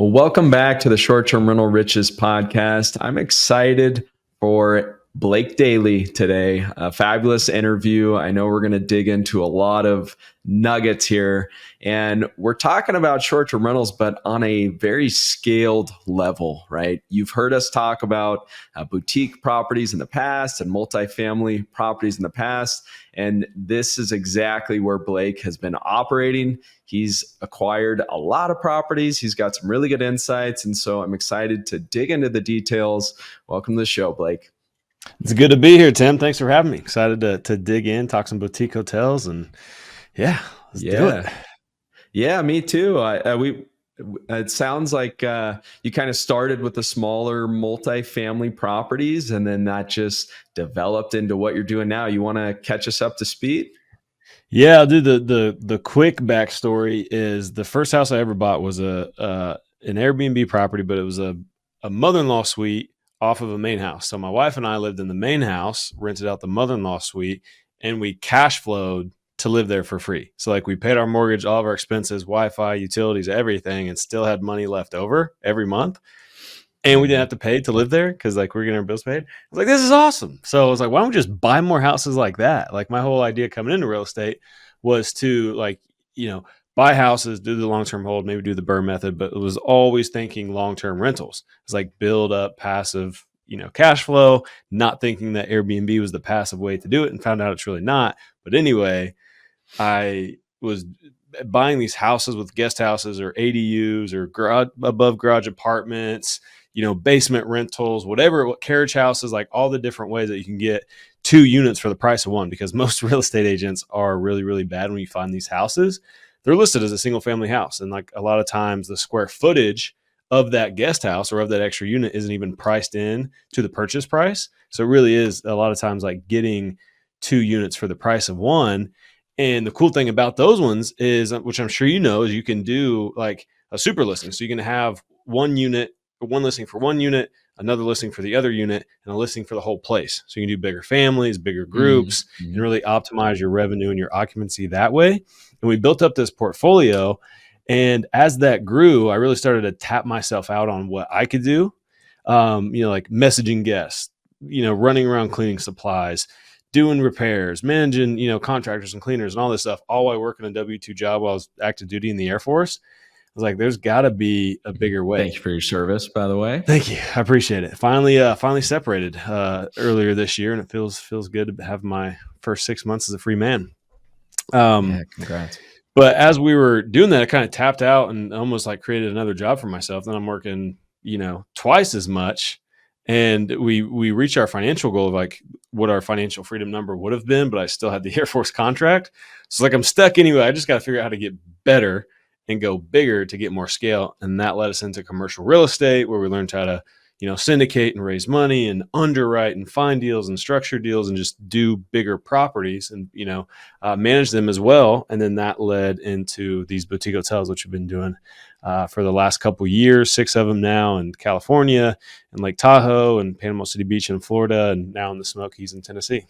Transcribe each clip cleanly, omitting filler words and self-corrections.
Well, welcome back to the Short Term Rental Riches podcast. I'm excited for Blake Dailey today. A fabulous interview. I know we're going to dig into a lot of nuggets here. And we're talking about short term rentals, but on a very scaled level, right? You've heard us talk about boutique properties in the past and multifamily properties in the past. And this is exactly where Blake has been operating. He's acquired a lot of properties. He's got some really good insights. And so I'm excited to dig into the details. Welcome to the show, Blake. It's good to be here, Tim. Thanks for having me. Excited to dig in, talk some boutique hotels, and let's do it. Yeah, me too. It sounds like you kind of started with the smaller multifamily properties, and then that just developed into what you're doing now. You want to catch us up to speed? Yeah, I'll do the quick backstory. Is the first house I ever bought was an Airbnb property, but it was a mother-in-law suite off of a main house. So my wife and I lived in the main house, rented out the mother-in-law suite, and we cash flowed to live there for free. So like we paid our mortgage, all of our expenses, Wi-Fi, utilities, everything, and still had money left over every month. And we didn't have to pay to live there because like we're getting our bills paid. I was like, this is awesome. So I was like, why don't we just buy more houses like that? Like my whole idea coming into real estate was to buy houses, do the long-term hold, maybe do the BRRRR method, but it was always thinking long-term rentals. It's like build up passive, cash flow, not thinking that Airbnb was the passive way to do it, and found out it's really not. But anyway, I was buying these houses with guest houses or ADUs or above garage apartments, basement rentals, whatever, carriage houses, like all the different ways that you can get 2 units for the price of one, because most real estate agents are really, really bad when you find these houses. They're listed as a single family house. And like a lot of times the square footage of that guest house or of that extra unit isn't even priced in to the purchase price. So it really is a lot of times like getting 2 units for the price of one. And the cool thing about those ones is, which I'm sure is you can do like a super listing. So you can have one listing for one unit, another listing for the other unit, and a listing for the whole place. So you can do bigger families, bigger groups, and really optimize your revenue and your occupancy that way. And we built up this portfolio. And as that grew, I really started to tap myself out on what I could do, like messaging guests, running around cleaning supplies, doing repairs, managing, contractors and cleaners and all this stuff, all while working a W-2 job while I was active duty in the Air Force. I was like, there's got to be a bigger way. Thank you for your service, by the way. Thank you. I appreciate it. Finally separated earlier this year, and it feels good to have my first 6 months as a free man. Congrats. But as we were doing that, I kind of tapped out and almost like created another job for myself. Then I'm working, twice as much. And we reached our financial goal of like what our financial freedom number would have been, but I still had the Air Force contract. So like I'm stuck anyway. I just got to figure out how to get better and go bigger to get more scale. And that led us into commercial real estate, where we learned how to, syndicate and raise money and underwrite and find deals and structure deals and just do bigger properties and, manage them as well. And then that led into these boutique hotels, which we've been doing for the last couple of years, 6 of them now in California and Lake Tahoe and Panama City Beach in Florida, and now in the Smokies in Tennessee.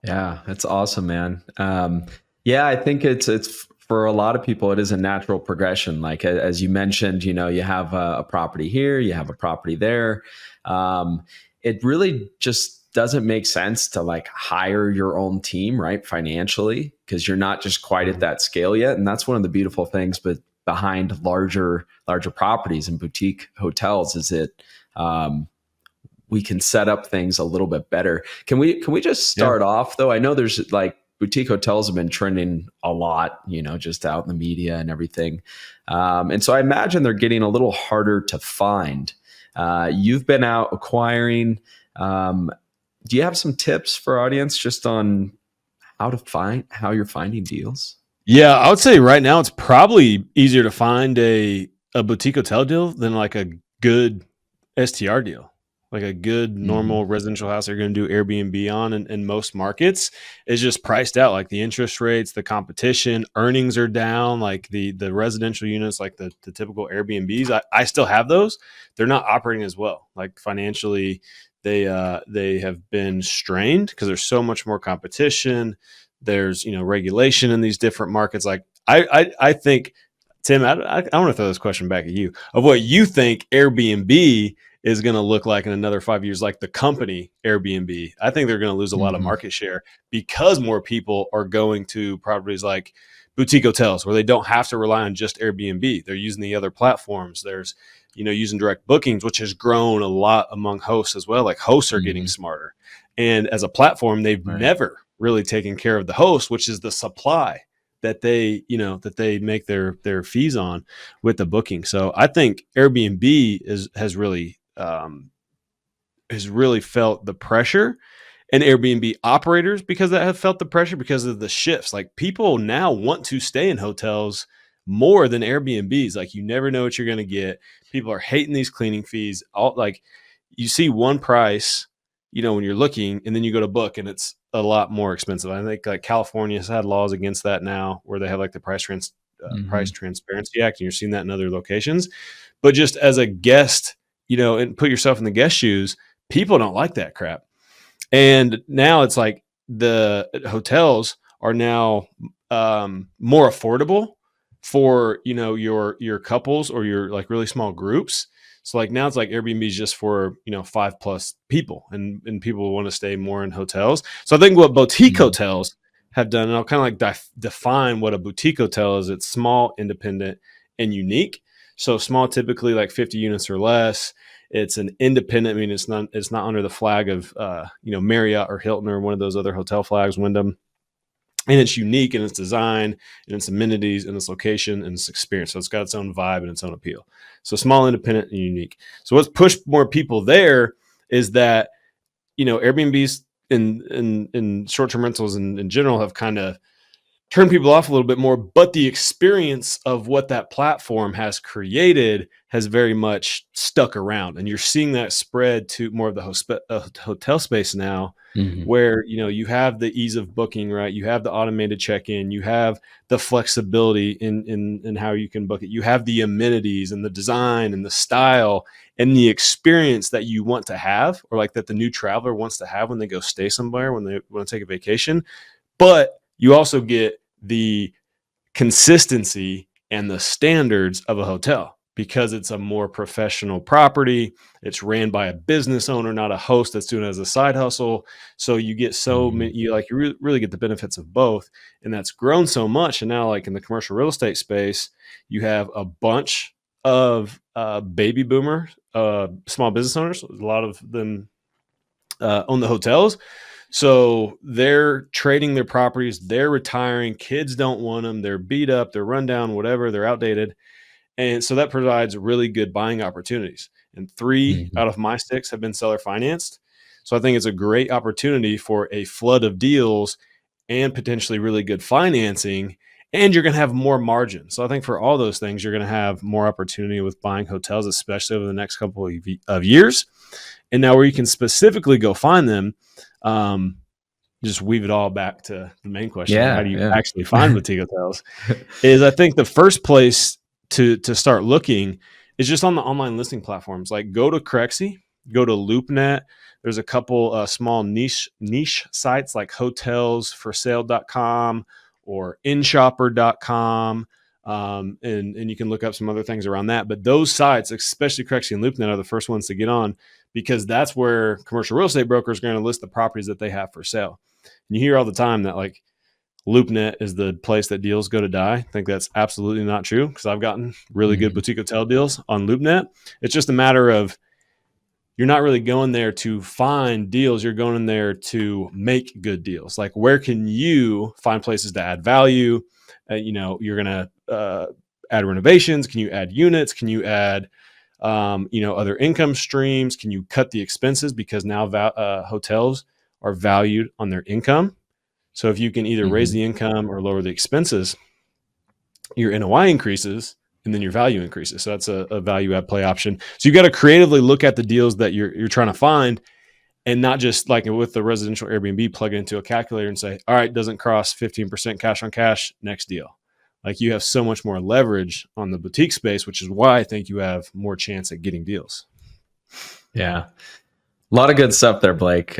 Yeah, that's awesome, man. I think it's for a lot of people, it is a natural progression. Like as you mentioned, you have a property here, you have a property there. It really just doesn't make sense to like hire your own team, right? Financially, because you're not just quite at that scale yet. And that's one of the beautiful things, but behind larger properties and boutique hotels is that we can set up things a little bit better. Can we just start off though? I know there's like boutique hotels have been trending a lot, just out in the media and everything. And so I imagine they're getting a little harder to find. You've been out acquiring. Do you have some tips for our audience just on how you're finding deals? Yeah, I would say right now it's probably easier to find a boutique hotel deal than like a good STR deal. Like a good normal residential house they're going to do Airbnb on in most markets is just priced out. Like the interest rates, the competition, earnings are down. Like the residential units, like the typical Airbnbs, I still have those. They're not operating as well. Like financially, they have been strained because there's so much more competition. There's regulation in these different markets. Like I think Tim, I want to throw this question back at you of what you think Airbnb is going to look like in another 5 years, like the company Airbnb. I think they're going to lose a lot of Mhm. market share because more people are going to properties like boutique hotels where they don't have to rely on just Airbnb. They're using the other platforms. There's, using direct bookings, which has grown a lot among hosts as well. Like hosts are getting Mhm. smarter. And as a platform, they've Right. never really taken care of the host, which is the supply that they make their fees on with the booking. So I think Airbnb has really felt the pressure, and Airbnb operators because that have felt the pressure because of the shifts. Like people now want to stay in hotels more than Airbnbs. Like you never know what you're going to get. People are hating these cleaning fees. All like you see one price, when you're looking, and then you go to book, and it's a lot more expensive. I think like California has had laws against that now, where they have like the price Mhm. transparency act, and you're seeing that in other locations. But just as a guest, and put yourself in the guest shoes, people don't like that crap. And now it's like the hotels are now more affordable for your couples or your like really small groups. So like now it's like Airbnb is just for 5+ people, and people want to stay more in hotels. So I think what boutique Mhm. hotels have done, and I'll kind of like define what a boutique hotel is. It's small, independent, and unique. So small, typically like 50 units or less. It's an independent. I mean, it's not under the flag of Marriott or Hilton or one of those other hotel flags, Wyndham. And it's unique in its design and its amenities and its location and its experience. So it's got its own vibe and its own appeal. So small, independent, and unique. So what's pushed more people there is that Airbnbs and short-term rentals in general have kind of turn people off a little bit more, but the experience of what that platform has created has very much stuck around. And you're seeing that spread to more of the hotel space now, Mhm. where you have the ease of booking, right? You have the automated check-in, you have the flexibility in how you can book it, you have the amenities and the design and the style and the experience that you want to have, or like that the new traveler wants to have when they go stay somewhere, when they want to take a vacation. But you also get the consistency and the standards of a hotel because it's a more professional property. It's ran by a business owner, not a host that's doing it as a side hustle. So you get so Mhm. many, really get the benefits of both. And that's grown so much. And now, like in the commercial real estate space, you have a bunch of baby boomer small business owners. A lot of them own the hotels, so they're trading their properties, they're retiring, kids don't want them, they're beat up, they're run down, whatever, they're outdated. And so that provides really good buying opportunities. And 3 Mhm. out of my 6 have been seller financed. So I think it's a great opportunity for a flood of deals and potentially really good financing. And you're going to have more margin. So I think for all those things, you're going to have more opportunity with buying hotels, especially over the next couple of years. And now where you can specifically go find them, um, just weave it all back to the main question of how Yeah, do you yeah. actually find boutique hotels, is I think the first place to start looking is just on the online listing platforms. Like go to Crexy, go to LoopNet. There's a couple small niche sites like hotelsforsale.com or inshopper.com. And you can look up some other things around that. But those sites, especially Crexy and LoopNet, are the first ones to get on because that's where commercial real estate brokers are going to list the properties that they have for sale. And you hear all the time that like LoopNet is the place that deals go to die. I think that's absolutely not true because I've gotten really good Mhm. boutique hotel deals on LoopNet. It's just a matter of you're not really going there to find deals. You're going in there to make good deals. Like where can you find places to add value? You're going to add renovations. Can you add units? Can you add other income streams? Can you cut the expenses because now hotels are valued on their income? So if you can either raise Mhm. the income or lower the expenses, your NOI increases and then your value increases. So that's a value add play option. So you got to creatively look at the deals that you're trying to find and not just like with the residential Airbnb, plug it into a calculator and say, all right, doesn't cross 15% cash on cash, next deal. Like you have so much more leverage on the boutique space, which is why I think you have more chance at getting deals. Yeah. A lot of good stuff there, Blake.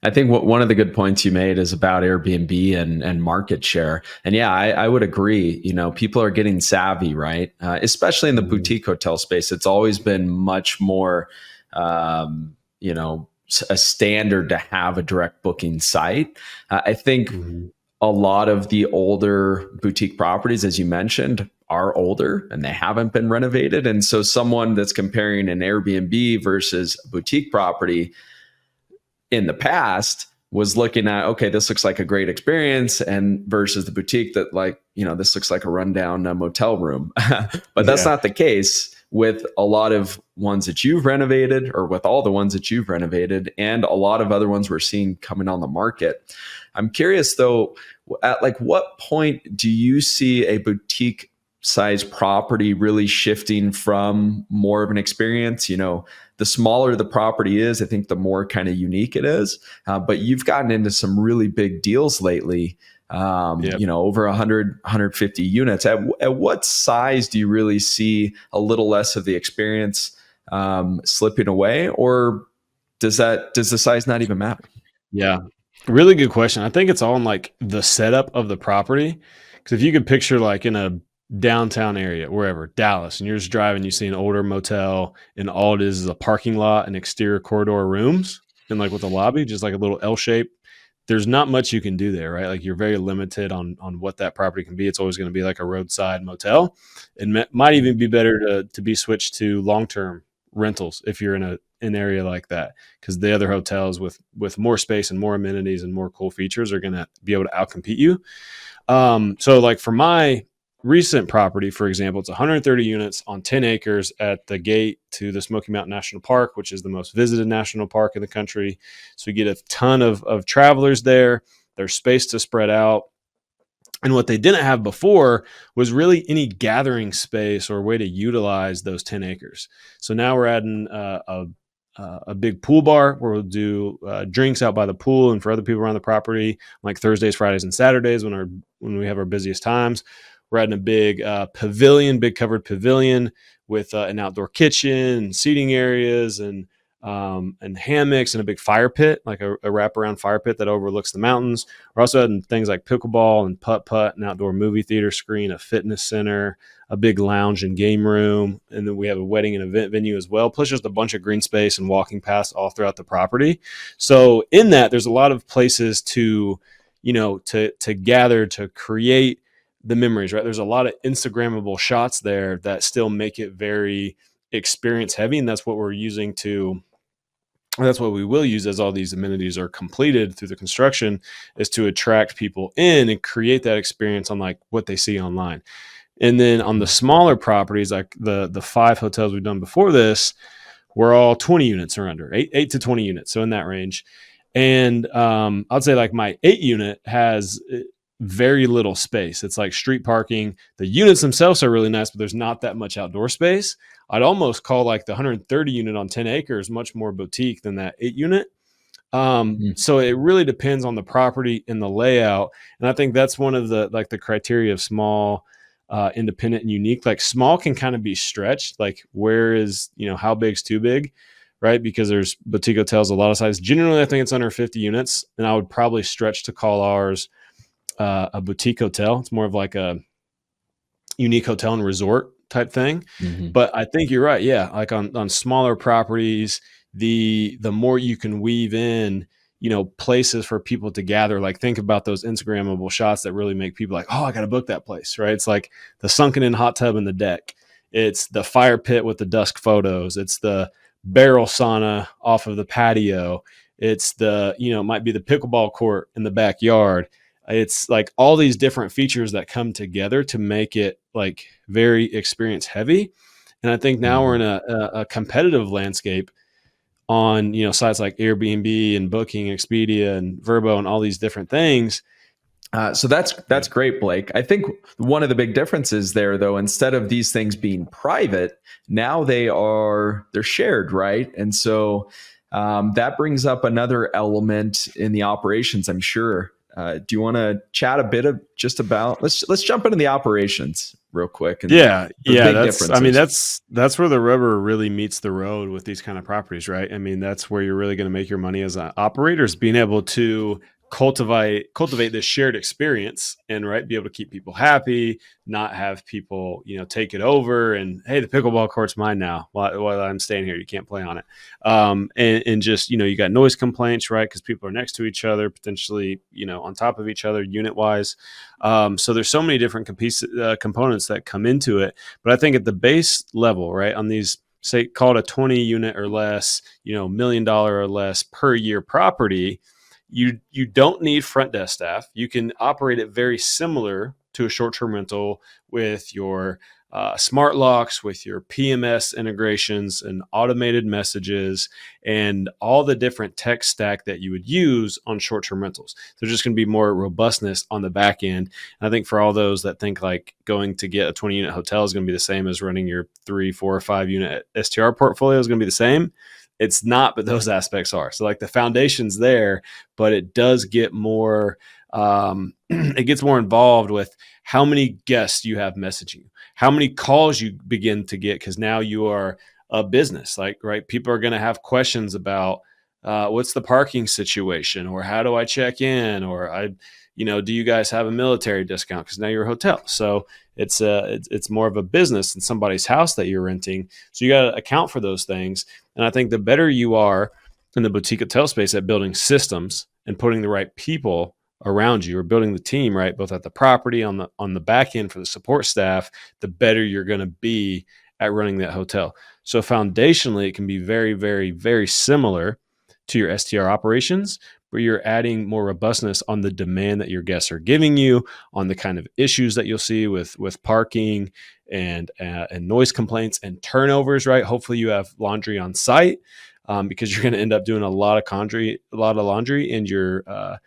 I think one of the good points you made is about Airbnb and market share. And yeah, I would agree. You know, people are getting savvy, right? Especially in the Mhm. boutique hotel space. It's always been much more, you know, a standard to have a direct booking site. I think Mhm. a lot of the older boutique properties, as you mentioned, are older and they haven't been renovated. And so someone that's comparing an Airbnb versus a boutique property in the past was looking at, okay, this looks like a great experience, and versus the boutique that, like, you know, this looks like a rundown motel room. But that's Yeah. not the case with a lot of ones that you've renovated, or with all the ones that you've renovated, and a lot of other ones we're seeing coming on the market. I'm curious though, at like what point do you see a boutique size property really shifting from more of an experience? You know, the smaller the property is, I think the more kind of unique it is. But you've gotten into some really big deals lately. Yep. You know, over 100, 150 units. At what size do you really see a little less of the experience slipping away, or does the size not even matter? Yeah. Really good question. I think it's all in like the setup of the property. Because if you could picture like in a downtown area, wherever, Dallas, and you're just driving, you see an older motel, and all it is a parking lot and exterior corridor rooms, and like with a lobby, just like a little L shape. There's not much you can do there, right? Like you're very limited on what that property can be. It's always going to be like a roadside motel. It might even be better to be switched to long term rentals if you're in an area like that, because the other hotels with more space and more amenities and more cool features are going to be able to outcompete you. So like for my recent property, for example, it's 130 units on 10 acres at the gate to the Smoky Mountain National Park, which is the most visited national park in the country. So we get a ton of travelers there. There's space to spread out. And what they didn't have before was really any gathering space or way to utilize those 10 acres. So now we're adding a big pool bar where we'll do drinks out by the pool and for other people around the property, like Thursdays, Fridays, and Saturdays when we have our busiest times. We're adding a big pavilion, big covered pavilion with an outdoor kitchen and seating areas and hammocks and a big fire pit, like a wraparound fire pit that overlooks the mountains. We're also adding things like pickleball and putt-putt, an outdoor movie theater screen, a fitness center, a big lounge and game room, and then we have a wedding and event venue as well, plus just a bunch of green space and walking paths all throughout the property. So in that, there's a lot of places to, to gather, to create the memories, right? There's a lot of Instagrammable shots there that still make it very experience heavy, and that's what we will use as all these amenities are completed through the construction, is to attract people in and create that experience on like what they see online. And then on the smaller properties, like the 5 hotels we've done before this, we're all 20 units or under, 8 to 20 units. So in that range. And I'd say like my 8 unit has very little space. It's like street parking. The units themselves are really nice, but there's not that much outdoor space. I'd almost call like the 130 unit on 10 acres much more boutique than that 8 unit. Mm. So it really depends on the property and the layout. And I think that's one of the criteria of small, independent and unique. Like small can kind of be stretched. Like where is, how big's too big, right? Because there's boutique hotels, a lot of size. Generally, I think it's under 50 units. And I would probably stretch to call ours a boutique hotel. It's more of like a unique hotel and resort type thing. Mhm. But I think you're right. Yeah. Like on smaller properties, the more you can weave in, places for people to gather. Like think about those Instagrammable shots that really make people like, oh, I got to book that place, right? It's like the sunken in hot tub in the deck. It's the fire pit with the dusk photos. It's the barrel sauna off of the patio. It's it might be the pickleball court in the backyard. It's like all these different features that come together to make it like very experience heavy. And I think now we're in Mhm. a competitive landscape on, sites like Airbnb and Booking, Expedia and Verbo and all these different things. So that's great, Blake. I think one of the big differences there, though, instead of these things being private, now they're shared, right? And so that brings up another element in the operations, I'm sure. Do you want to chat a bit of just about let's jump into the operations, real quick and Yeah, the yeah, big that's I mean, differences. that's where the rubber really meets the road with these kind of properties, right? I mean, that's where you're really gonna make your money as an operator is being able to cultivate this shared experience and, right, be able to keep people happy, not have people, take it over and, "Hey, the pickleball court's mine now while I'm staying here. You can't play on it." And just, you got noise complaints, right? Because people are next to each other, potentially, on top of each other unit-wise. So there's so many different components that come into it. But I think at the base level, right, on these, say, call it a 20 unit or less, $1 million or less per year property, you don't need front desk staff. You can operate it very similar to a short-term rental with your smart locks, with your PMS integrations and automated messages, and all the different tech stack that you would use on short-term rentals. There's just going to be more robustness on the back end. And I think for all those that think like going to get a 20-unit hotel is going to be the same as running your 3, 4, or 5-unit STR portfolio is going to be the same. It's not, but those aspects are. So like the foundation's there, but it does get more it gets more involved with how many guests you have messaging you, how many calls you begin to get, because now you are a business. Like, right, people are going to have questions about what's the parking situation, or how do I check in, or do you guys have a military discount, because now you're a hotel. So it's more of a business than somebody's house that you're renting. So you got to account for those things. And I think the better you are in the boutique hotel space at building systems and putting the right people around you, or building the team, right, both at the property, on the back end for the support staff, the better you're going to be at running that hotel. So foundationally, it can be very, very, very similar to your STR operations, but you're adding more robustness on the demand that your guests are giving you, on the kind of issues that you'll see with parking and noise complaints and turnovers, right? Hopefully you have laundry on site, because you're going to end up doing a lot of laundry, and your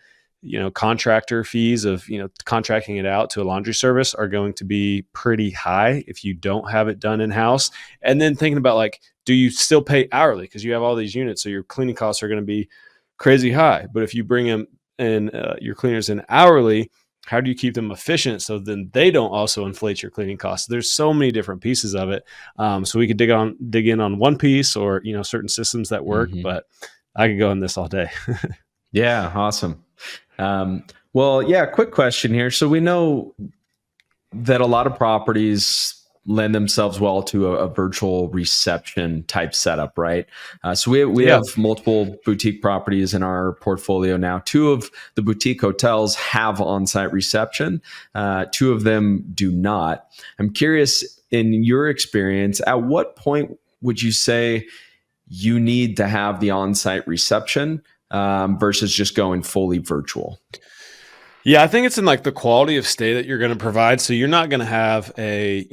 contractor fees of, contracting it out to a laundry service are going to be pretty high if you don't have it done in-house. And then thinking about, like, do you still pay hourly? Because you have all these units, so your cleaning costs are going to be crazy high. But if you bring them in, your cleaners in hourly, how do you keep them efficient so then they don't also inflate your cleaning costs? There's so many different pieces of it. So we could dig in on one piece, or, certain systems that work, Mhm. but I could go on this all day. Yeah, awesome. Well, yeah, quick question here. So we know that a lot of properties lend themselves well to a virtual reception type setup, right? So we Yeah. have multiple boutique properties in our portfolio now. Two of the boutique hotels have on-site reception. Two of them do not. I'm curious, in your experience, at what point would you say you need to have the on-site reception versus just going fully virtual? Yeah, I think it's in like the quality of stay that you're going to provide. So you're not going to have a,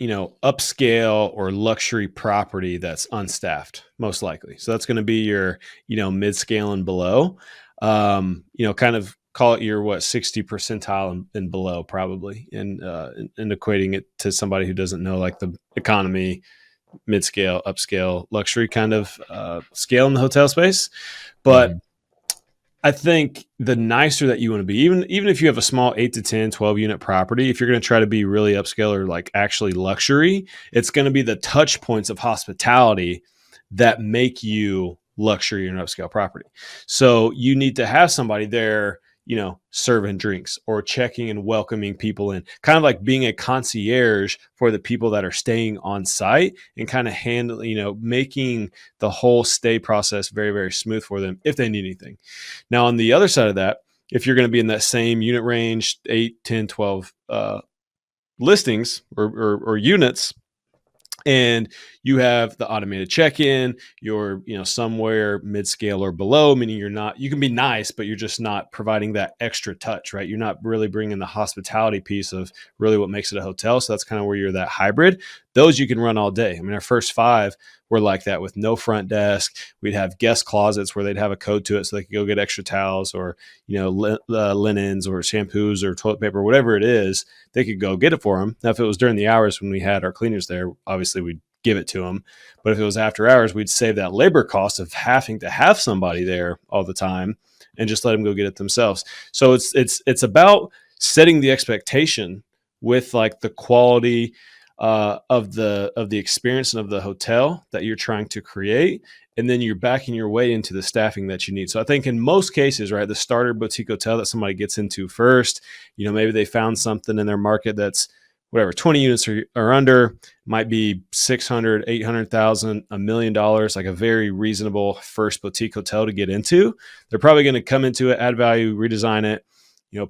upscale or luxury property that's unstaffed, most likely. So that's going to be your, mid-scale and below. Kind of call it your 60 percentile and below, probably, and equating it to somebody who doesn't know, like, the economy, mid-scale, upscale, luxury kind of scale in the hotel space. But Mhm. I think the nicer that you want to be, even if you have a small 8 to 10, 12 unit property, if you're going to try to be really upscale or like actually luxury, it's going to be the touch points of hospitality that make you luxury and upscale property. So you need to have somebody there, serving drinks or checking and welcoming people in, kind of like being a concierge for the people that are staying on site, and kind of making the whole stay process very, very smooth for them if they need anything. Now, on the other side of that, if you're going to be in that same unit range, 8, 10, 12 listings or units, and you have the automated check-in, you're somewhere mid-scale or below, meaning you can be nice, but you're just not providing that extra touch, right? You're not really bringing the hospitality piece of really what makes it a hotel. So that's kind of where you're that hybrid. Those you can run all day. I mean, our first 5 were like that, with no front desk. We'd have guest closets where they'd have a code to it, so they could go get extra towels, or linens or shampoos or toilet paper, whatever it is. They could go get it for them. Now, if it was during the hours when we had our cleaners there, obviously we'd give it to them. But if it was after hours, we'd save that labor cost of having to have somebody there all the time, and just let them go get it themselves. So it's about setting the expectation with, like, the quality of the experience and of the hotel that you're trying to create, and then you're backing your way into the staffing that you need. So I think in most cases, right, the starter boutique hotel that somebody gets into first, maybe they found something in their market that's whatever 20 units or under, might be 600, 800,000, $1 million, like a very reasonable first boutique hotel to get into. They're probably going to come into it, add value, redesign it,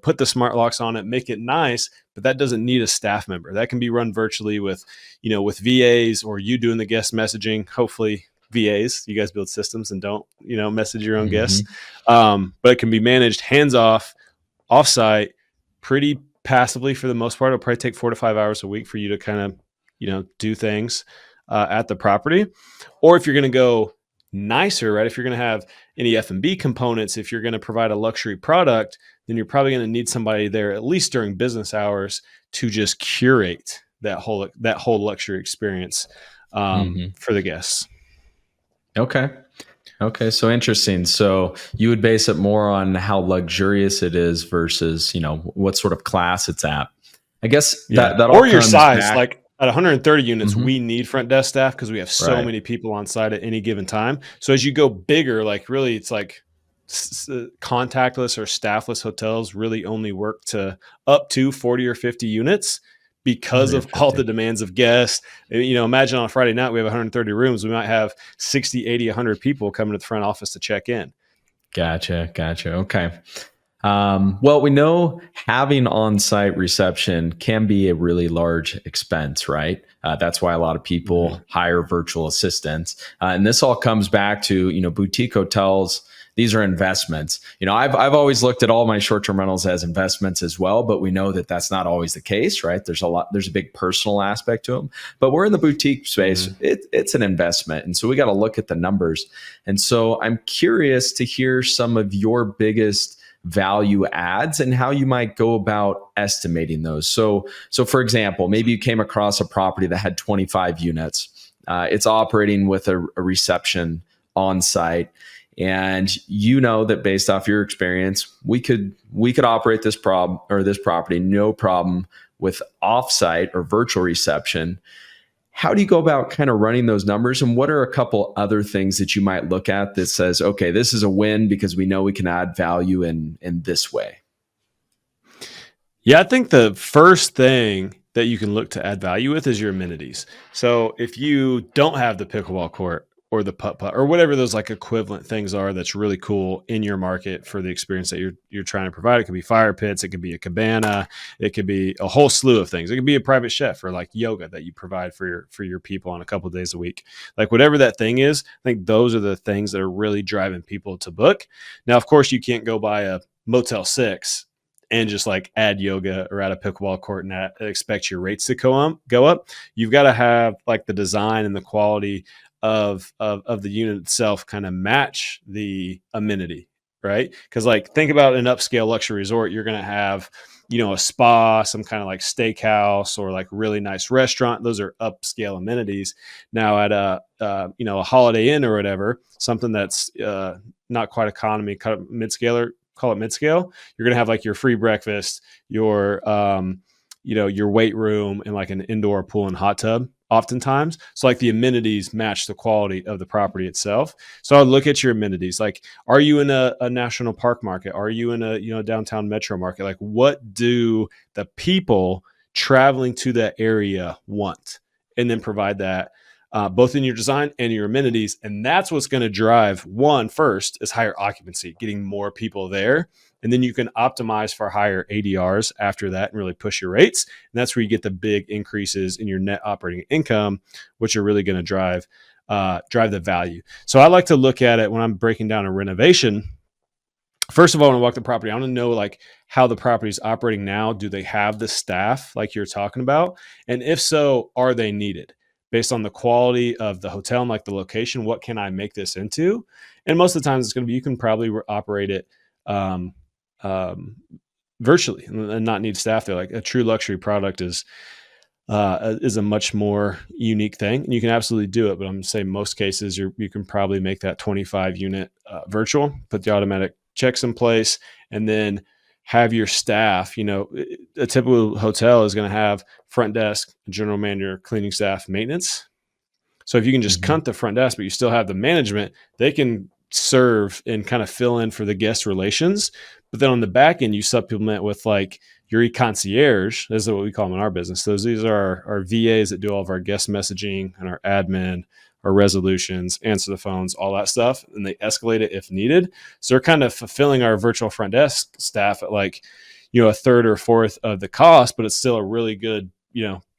put the smart locks on it, make it nice, but that doesn't need a staff member. That can be run virtually with VAs, or you doing the guest messaging. Hopefully VAs, you guys build systems and don't, message your own guests. But it can be managed hands off, offsite, pretty passively for the most part. It'll probably take 4 to 5 hours a week for you to kind of, do things at the property. Or if you're going to go nicer, right? If you're going to have any F&B components, if you're going to provide a luxury product, then you're probably going to need somebody there at least during business hours to just curate that whole luxury experience for the guests. Okay. So interesting. So you would base it more on how luxurious it is versus, what sort of class it's at. I guess that all or your comes size. back. Like at 130 units, we need front desk staff because we have so many people on site at any given time. So as you go bigger, like really, it's like contactless or staffless hotels really only work to up to 40 or 50 units because of all the demands of guests. Imagine on a Friday night, we have 130 rooms. We might have 60, 80, 100 people coming to the front office to check in. Gotcha. Okay. Well, we know having on-site reception can be a really large expense, right? That's why a lot of people hire virtual assistants. And this all comes back to, boutique hotels. These are investments. I've always looked at all my short-term rentals as investments as well, but we know that that's not always the case, right? There's a big personal aspect to them, but we're in the boutique space. It's an investment. And so we got to look at the numbers. And so I'm curious to hear some of your biggest value adds and how you might go about estimating those. So for example, maybe you came across a property that had 25 units. It's operating with a reception on site. And that based off your experience, we could operate this property no problem with offsite or virtual reception. How do you go about kind of running those numbers? And what are a couple other things that you might look at that says, okay, this is a win because we know we can add value in this way? Yeah, I think the first thing that you can look to add value with is your amenities. So if you don't have the pickleball court or the putt-putt or whatever those like equivalent things are that's really cool in your market for the experience that you're trying to provide. It could be fire pits, it could be a cabana, it could be a whole slew of things. It could be a private chef or like yoga that you provide for your people on a couple of days a week. Like whatever that thing is, I think those are the things that are really driving people to book. Now, of course, you can't go buy a Motel 6 and just like add yoga or add a pickleball court and expect your rates to go up. You've got to have like the design and the quality of the unit itself kind of match the amenity, right? Because like think about an upscale luxury resort, you're going to have, a spa, some kind of like steakhouse or like really nice restaurant. Those are upscale amenities. Now at a Holiday Inn or whatever, something that's not quite economy, call it mid-scale, you're going to have like your free breakfast, your weight room and like an indoor pool and hot tub oftentimes. So like the amenities match the quality of the property itself. So I would look at your amenities. Like, are you in a national park market? Are you in a, downtown metro market? Like what do the people traveling to that area want? And then provide that both in your design and your amenities. And that's what's going to drive first is higher occupancy, getting more people there. And then you can optimize for higher ADRs after that and really push your rates. And that's where you get the big increases in your net operating income, which are really going to drive the value. So I like to look at it when I'm breaking down a renovation. First of all, when I walk the property, I want to know like how the property is operating now. Do they have the staff like you're talking about? And if so, are they needed? Based on the quality of the hotel and like the location, what can I make this into? And most of the times it's going to be, you can probably operate it virtually and not need staff there. Like a true luxury product is a much more unique thing, and you can absolutely do it. But I'm going to say most cases you can probably make that 25 unit virtual, put the automatic checks in place, and then have your staff, a typical hotel is going to have front desk, general manager, cleaning staff, maintenance. So if you can just Mhm. cut the front desk, but you still have the management, they can serve and kind of fill in for the guest relations. But then on the back end, you supplement with like your e-concierge. This is what we call them in our business. These are our VAs that do all of our guest messaging and our admin, our resolutions, answer the phones, all that stuff. And they escalate it if needed. So they're kind of fulfilling our virtual front desk staff at like, a third or fourth of the cost, but it's still a really good,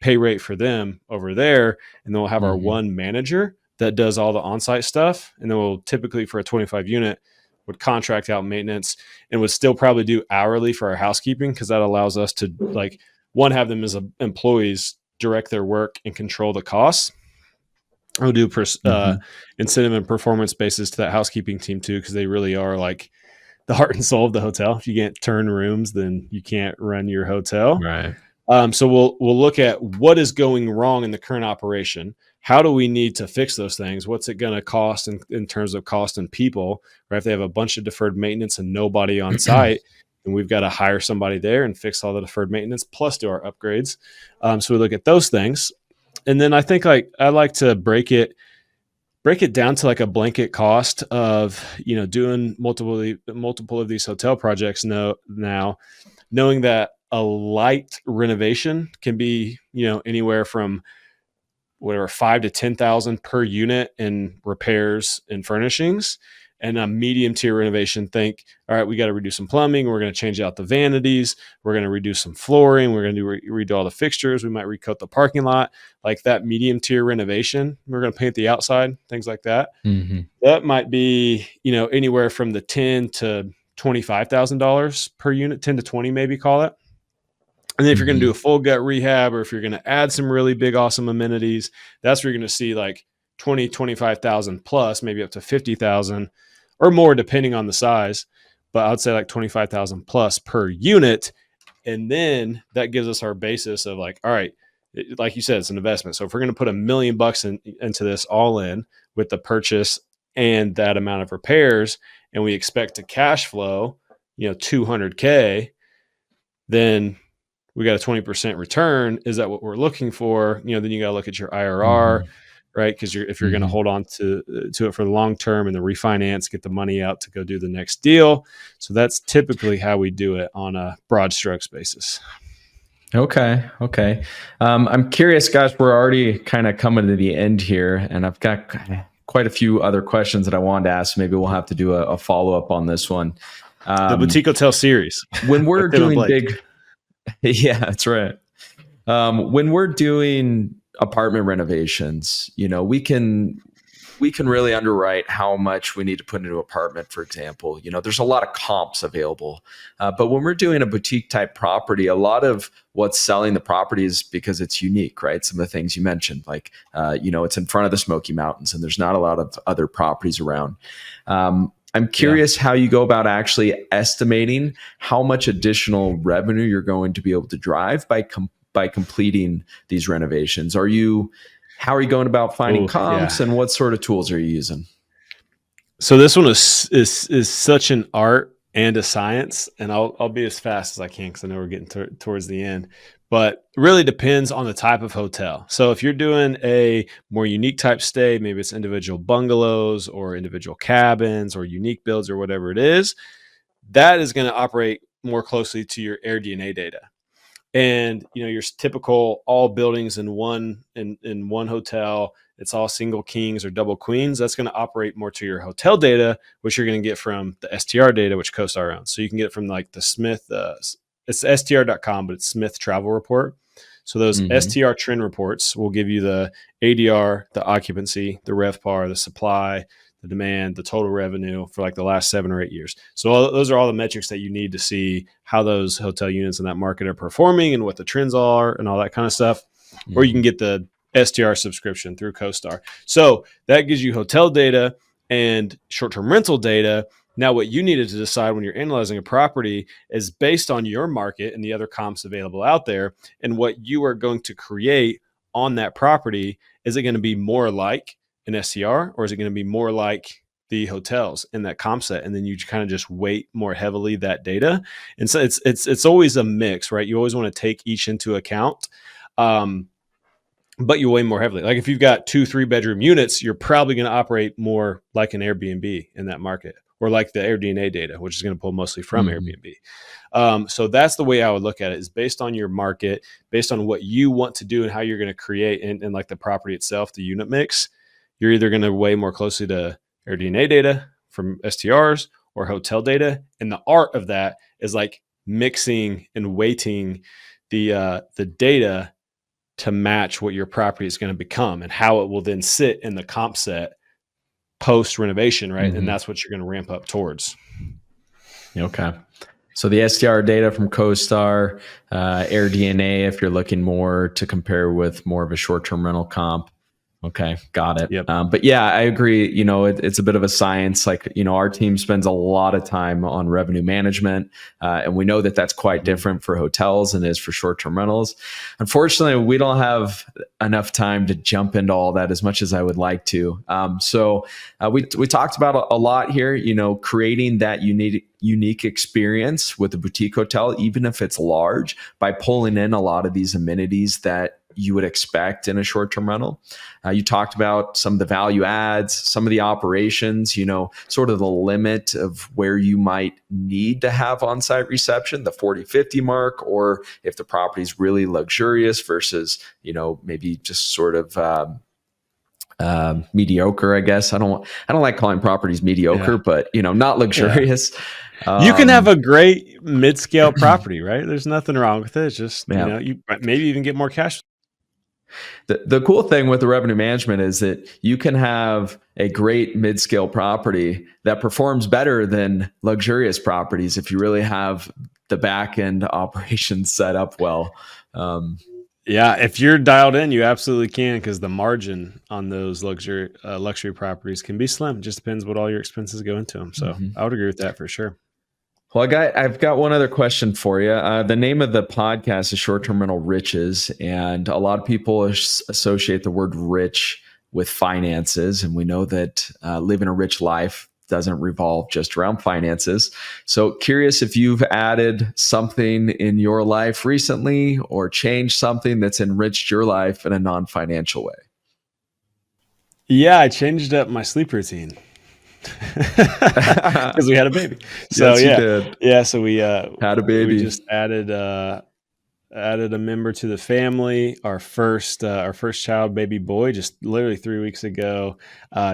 pay rate for them over there. And then we'll have our Mhm. one manager that does all the on-site stuff. And then we'll typically for a 25 unit would contract out maintenance and would still probably do hourly for our housekeeping, because that allows us to like one, have them as employees direct their work and control the costs. I'll do Mhm. incentive and performance basis to that housekeeping team too, because they really are like the heart and soul of the hotel. If you can't turn rooms, then you can't run your hotel. Right. So we'll look at what is going wrong in the current operation. How do we need to fix those things? What's it going to cost in terms of cost and people? Right? If they have a bunch of deferred maintenance and nobody on site, then we've got to hire somebody there and fix all the deferred maintenance plus do our upgrades. So we look at those things, and then I think like I like to break it down to like a blanket cost of doing multiple of these hotel projects now, knowing that a light renovation can be anywhere from whatever 5 to 10,000 per unit in repairs and furnishings, and a medium tier renovation, think, all right, we got to redo some plumbing, we're going to change out the vanities, we're going to redo some flooring, we're going to redo all the fixtures, we might recoat the parking lot. Like that medium tier renovation, we're going to paint the outside, things like that. Mhm. That might be anywhere from the $10,000 to $25,000 per unit, 10 to 20 maybe, call it. And then if you're going to do a Mhm. full gut rehab, or if you're going to add some really big, awesome amenities, that's where you're going to see like 20, 25,000 plus, maybe up to 50,000 or more, depending on the size. But I would say like 25,000 plus per unit. And then that gives us our basis of like, all right, like you said, it's an investment. So if we're going to put $1 million into this all in with the purchase and that amount of repairs, and we expect to cash flow, 200K, then we got a 20% return. Is that what we're looking for? Then you got to look at your IRR, Mhm. right? Because if you're going to Mhm. hold on to it for the long term and the refinance, get the money out to go do the next deal. So that's typically how we do it on a broad strokes basis. Okay. Okay. I'm curious, guys. We're already kind of coming to the end here, and I've got quite a few other questions that I wanted to ask. Maybe we'll have to do a follow up on this one. The Um, Boutique Hotel series when we're with Tim and doing Blake. big, yeah, that's right. When we're doing apartment renovations, we can really underwrite how much we need to put into an apartment, for example. There's a lot of comps available. But when we're doing a boutique type property, a lot of what's selling the property is because it's unique, right? Some of the things you mentioned, like, it's in front of the Smoky Mountains and there's not a lot of other properties around. I'm Yeah. curious how you go about actually estimating how much additional revenue you're going to be able to drive by completing these renovations. How are you going about finding Oh, yeah. comps, and what sort of tools are you using? So this one is such an art and a science, and I'll be as fast as I can because I know we're getting towards the end. But it really depends on the type of hotel. So if you're doing a more unique type stay, maybe it's individual bungalows or individual cabins or unique builds or whatever it is, that is going to operate more closely to your AirDNA data. And your typical all buildings in one hotel, it's all single kings or double queens. That's going to operate more to your hotel data, which you're going to get from the STR data, which CoStar owns. So you can get it from like the Smith, it's str.com, but it's Smith Travel Report. So those Hmm. STR trend reports will give you the ADR, the occupancy, the RevPAR, the supply, the demand, the total revenue for like the last 7 or 8 years. So those are all the metrics that you need to see how those hotel units in that market are performing and what the trends are and all that kind of stuff. Or you can Hmm. get the STR subscription through CoStar. So that gives you hotel data and short-term rental data. Now, what you needed to decide when you're analyzing a property is based on your market and the other comps available out there and what you are going to create on that property. Is it going to be more like an SCR, or is it going to be more like the hotels in that comp set, and then you kind of just weight more heavily that data. And so it's always a mix, right? You always want to take each into account. But you weigh more heavily. Like if you've got 2-3 bedroom units, you're probably going to operate more like an Airbnb in that market, or like the AirDNA data, which is going to pull mostly from Airbnb. So that's the way I would look at it, is based on your market, based on what you want to do and how you're going to create, and like the property itself, the unit mix. You're either going to weigh more closely to AirDNA data from STRs or hotel data. And the art of that is like mixing and weighting the data to match what your property is going to become and how it will then sit in the comp set post renovation, right? And that's what you're going to ramp up towards. Okay. So the STR data from CoStar, AirDNA, if you're looking more to compare with more of a short-term rental comp. Okay, got it. Yep. But yeah, I agree. You know, it's a bit of a science. Like, you know, our team spends a lot of time on revenue management, and we know that that's quite different for hotels than it is for short-term rentals. Unfortunately, we don't have enough time to jump into all that as much as I would like to. So we talked about a lot here. You know, creating that unique experience with a boutique hotel, even if it's large, by pulling in a lot of these amenities that you would expect in a short-term rental. You talked about some of the value adds, some of the operations, you know, sort of the limit of where you might need to have on-site reception, the 40-50 mark, or if the property is really luxurious versus, you know, maybe just sort of mediocre, I guess. I don't like calling properties mediocre, but, you know, not luxurious. You can have a great mid-scale property, right? There's nothing wrong with it. It's just, you know, you maybe even get more cash. The cool thing with the revenue management is that you can have a great mid-scale property that performs better than luxurious properties if you really have the back-end operations set up well. Yeah, if you're dialed in, you absolutely can, because the margin on those luxury properties can be slim. It just depends what all your expenses go into them. So I would agree with that for sure. Well, I've got one other question for you. The name of the podcast is Short-Term Rental Riches, and a lot of people associate the word rich with finances, and we know that living a rich life doesn't revolve just around finances. So curious if you've added something in your life recently or changed something that's enriched your life in a non-financial way. Yeah, I changed up my sleep routine. Because we had a baby. So yes, you did. Yeah. So we had a baby. We just added a member to the family. Our first child, baby boy, just literally 3 weeks ago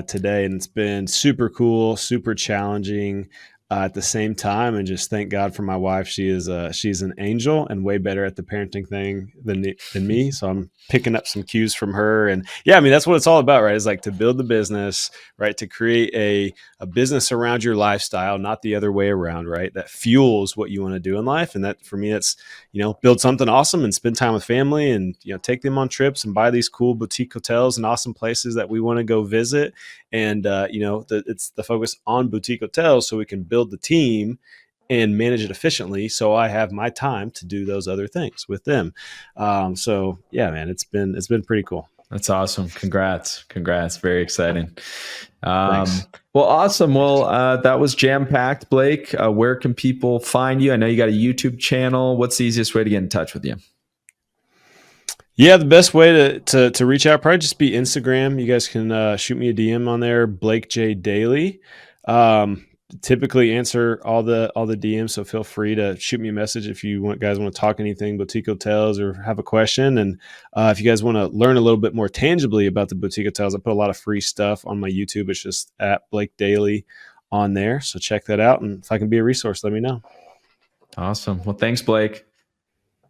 today, and it's been super cool, super challenging at the same time. And just thank God for my wife. She's an angel and way better at the parenting thing than me. So I'm picking up some cues from her. And yeah, I mean, that's what it's all about, right? It's like to build the business, right? To create a business around your lifestyle, not the other way around, right? That fuels what you want to do in life. And that for me, that's, you know, build something awesome and spend time with family and, you know, take them on trips and buy these cool boutique hotels and awesome places that we want to go visit. And, you know, it's the focus on boutique hotels so we can build the team and manage it efficiently. So I have my time to do those other things with them. So yeah, man, it's been pretty cool. That's awesome. Congrats. Very exciting. Thanks. Well, awesome. Well, that was jam-packed. Blake, where can people find you? I know you got a YouTube channel. What's the easiest way to get in touch with you? Yeah, the best way to reach out probably just be Instagram. You guys can shoot me a DM on there, Blake J. Dailey. Typically answer all the DMs, so feel free to shoot me a message if you guys want to talk anything boutique hotels or have a question. And if you guys want to learn a little bit more tangibly about the boutique hotels, I put a lot of free stuff on my YouTube. It's just at Blake Dailey on there, so check that out. And if I can be a resource, let me know. Awesome. Well, thanks, Blake.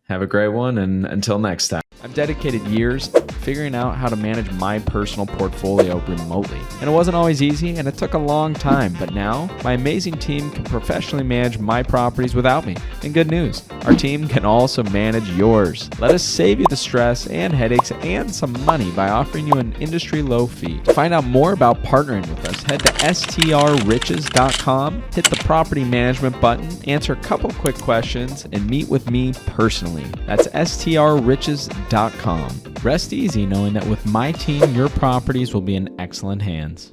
Have a great one, and until next time. I've dedicated years figuring out how to manage my personal portfolio remotely. And it wasn't always easy, and it took a long time, but now my amazing team can professionally manage my properties without me. And good news, our team can also manage yours. Let us save you the stress and headaches and some money by offering you an industry low fee. To find out more about partnering with us, head to strriches.com, hit the property management button, answer a couple quick questions, and meet with me personally. That's strriches.com. Rest easy knowing that with my team, your properties will be in excellent hands.